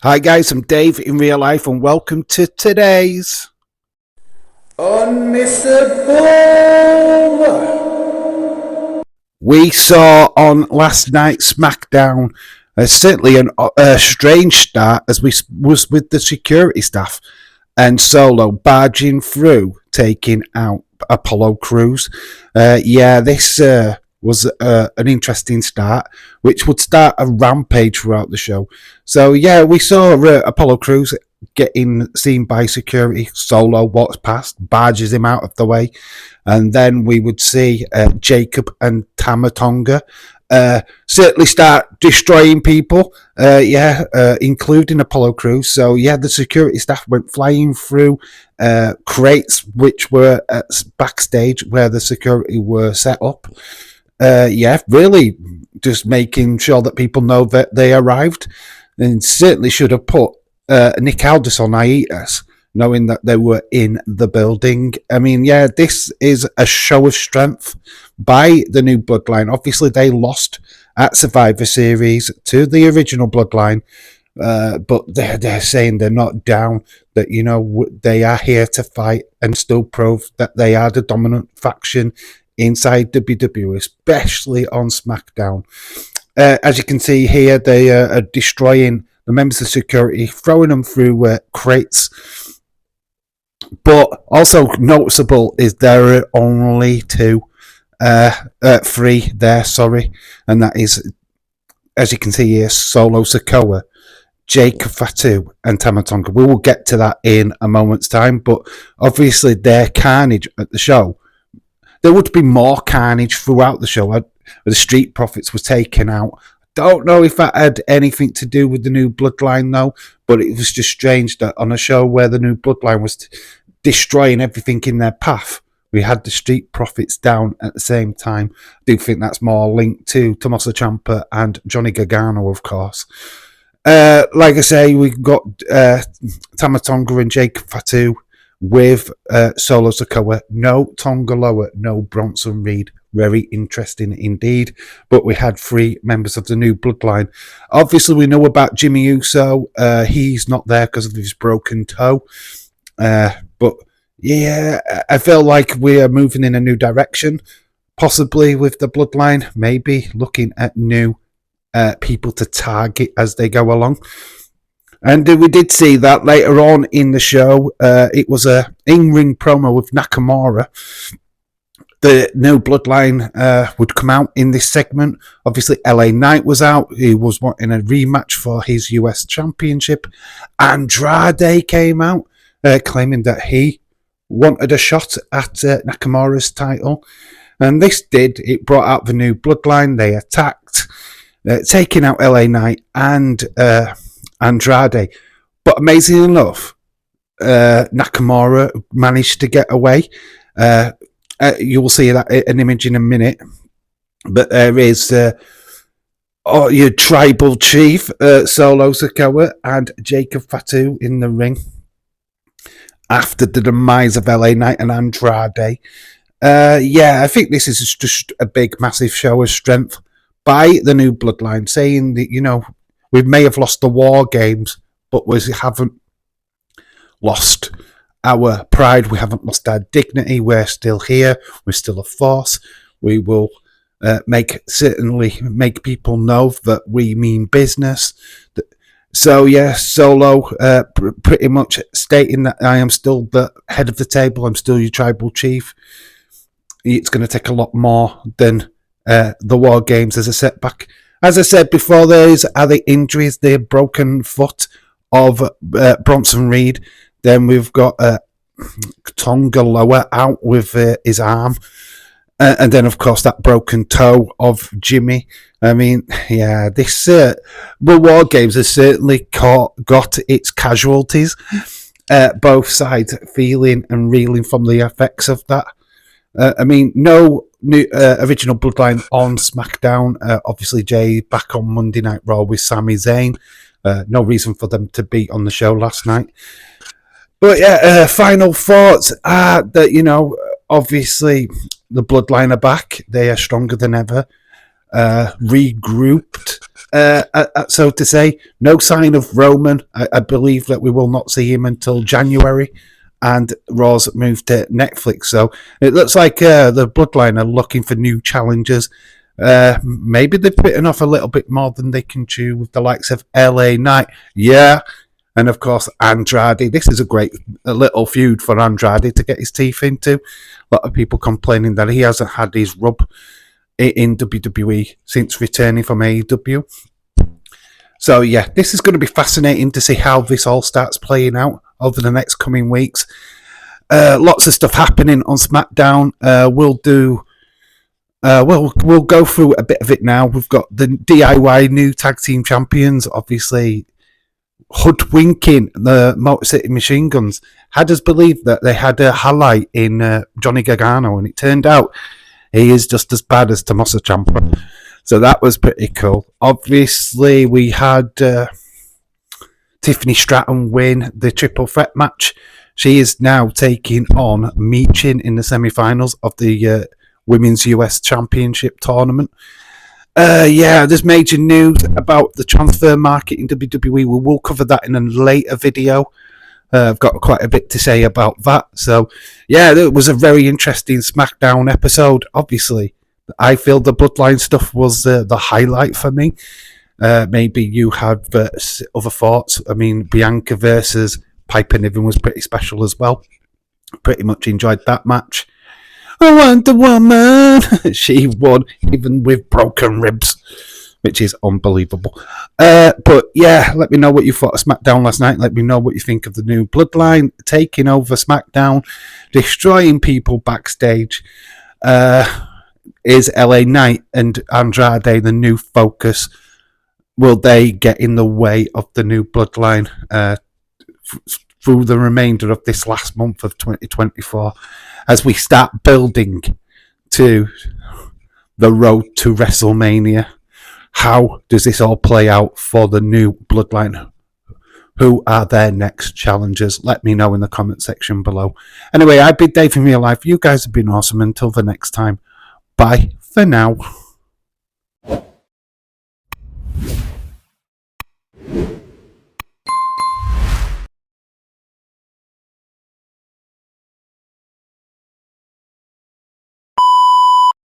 Hi guys, I'm Dave in real life and welcome to today's Unmissable. We saw on last night's SmackDown certainly a strange start as we was with the security staff and Solo barging through taking out Apollo Crews. This was an interesting start, which would start a rampage throughout the show. So yeah, we saw Apollo Crews getting seen by security. Solo walks past, barges him out of the way, and then we would see Jacob and Tamatonga certainly start destroying people, including Apollo Crews. So yeah, the security staff went flying through crates which were backstage where the security were set up. Really just making sure that people know that they arrived, and certainly should have put Nick Aldis on hiatus, knowing that they were in the building. I mean, yeah, this is a show of strength by the new Bloodline. Obviously, they lost at Survivor Series to the original Bloodline, but they're saying they're not down, that, they are here to fight and still prove that they are the dominant faction inside WWE, especially on SmackDown. As you can see here, they are destroying the members of security, throwing them through crates. But also noticeable is there are only three there, and that is, as you can see here, Solo Sikoa, Jake Fatu, and Tamatonga. We will get to that in a moment's time, but obviously their carnage at the show. There would be more carnage throughout the show. The Street Profits was taken out. Don't know if that had anything to do with the new Bloodline, though, but it was just strange that on a show where the new Bloodline was destroying everything in their path, we had the Street Profits down at the same time. I do think that's more linked to Tommaso Ciampa and Johnny Gargano, of course. Like I say, we've got Tamatonga and Jake Fatu with Solo Sikoa. No Tonga Loa, no Bronson Reed. Very interesting indeed. But we had three members of the new Bloodline. Obviously, we know about Jimmy Uso. He's not there because of his broken toe. But yeah, I feel like we are moving in a new direction, possibly with the Bloodline, maybe looking at new people to target as they go along. And we did see that later on in the show. It was a in-ring promo with Nakamura. The new Bloodline would come out in this segment. Obviously, LA Knight was out. He was wanting a rematch for his US Championship. Andrade came out, claiming that he wanted a shot at Nakamura's title. And this did. It brought out the new Bloodline. They attacked, taking out LA Knight and Andrade. But amazingly enough, Nakamura managed to get away. You will see that an image in a minute. But there is your tribal chief, Solo Sikoa, and Jacob Fatu in the ring after the demise of LA Knight and Andrade. I think this is just a big, massive show of strength by the new Bloodline, saying that, we may have lost the War Games, but we haven't lost our pride. We haven't lost our dignity. We're still here. We're still a force. We will certainly make people know that we mean business. So yeah, Solo pretty much stating that I am still the head of the table. I'm still your tribal chief. It's going to take a lot more than the War Games as a setback. As I said before, there are the injuries, the broken foot of Bronson Reed. Then we've got Tonga Loa out with his arm. And then, of course, that broken toe of Jimmy. I mean, yeah, the War Games has certainly got its casualties. Both sides feeling and reeling from the effects of that. No new original Bloodline on SmackDown. Obviously, Jay back on Monday Night Raw with Sami Zayn. No reason for them to be on the show last night. But yeah, final thoughts are that, obviously the Bloodline are back. They are stronger than ever. Regrouped So to say, no sign of Roman. I believe that we will not see him until January, and Raw's moved to Netflix. So it looks like the Bloodline are looking for new challengers. Maybe they've bitten off a little bit more than they can chew with the likes of LA Knight. Yeah. And of course, Andrade. This is a little feud for Andrade to get his teeth into. A lot of people complaining that he hasn't had his rub in WWE since returning from AEW. So yeah, this is going to be fascinating to see how this all starts playing out over the next coming weeks. Lots of stuff happening on SmackDown. We'll go through a bit of it now. We've got the DIY new tag team champions, obviously hoodwinking the Motor City Machine Guns. Had us believe that they had a highlight in Johnny Gargano, and it turned out he is just as bad as Tommaso Ciampa. So that was pretty cool. Obviously, we had Tiffany Stratton win the triple threat match. She is now taking on Meechin in the semi-finals of the Women's US Championship tournament. There's major news about the transfer market in WWE. We will cover that in a later video. I've got quite a bit to say about that. So, yeah, it was a very interesting SmackDown episode. Obviously, I feel the Bloodline stuff was the highlight for me. Maybe you had other thoughts. I mean, Bianca versus Piper Niven was pretty special as well. Pretty much enjoyed that match. Wonder Woman! She won, even with broken ribs, which is unbelievable. But yeah, let me know what you thought of SmackDown last night. Let me know what you think of the new Bloodline taking over SmackDown, destroying people backstage. Is LA Knight and Andrade the new focus? Will they get in the way of the new Bloodline through the remainder of this last month of 2024 as we start building to the road to WrestleMania? How does this all play out for the new Bloodline? Who are their next challengers? Let me know in the comment section below. Anyway, I've been Dave from Real Life. You guys have been awesome. Until the next time, bye for now.